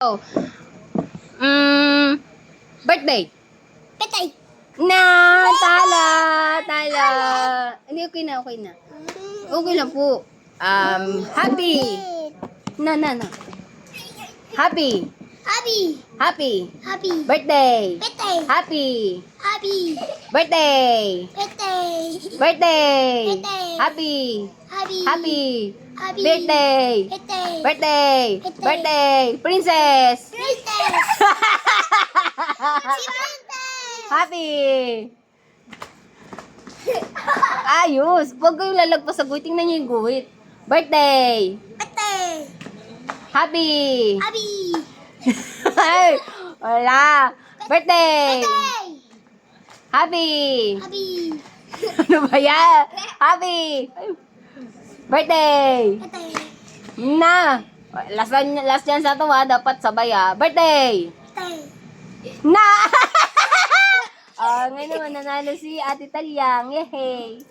Oh. Birthday. Patay. Na, tala. Hindi, okay na. Okay na po. Happy. Na. Happy. Happy. Birthday. Patay. Happy. Patay. Birthday. Happy. Happy. Birthday. Princess. Happy. Ayos. Huwag kayong lalagpas sa guhit. Tingnan niyo yung guhit. Birthday. Happy. Ay, wala. Birthday. Happy. Ano ba yan? Happy. Birthday. Na. Last yan sa to ha. Dapat sabay ha. Birthday. Na. Ngayon naman nanalo si Ate Talyang. Yehey.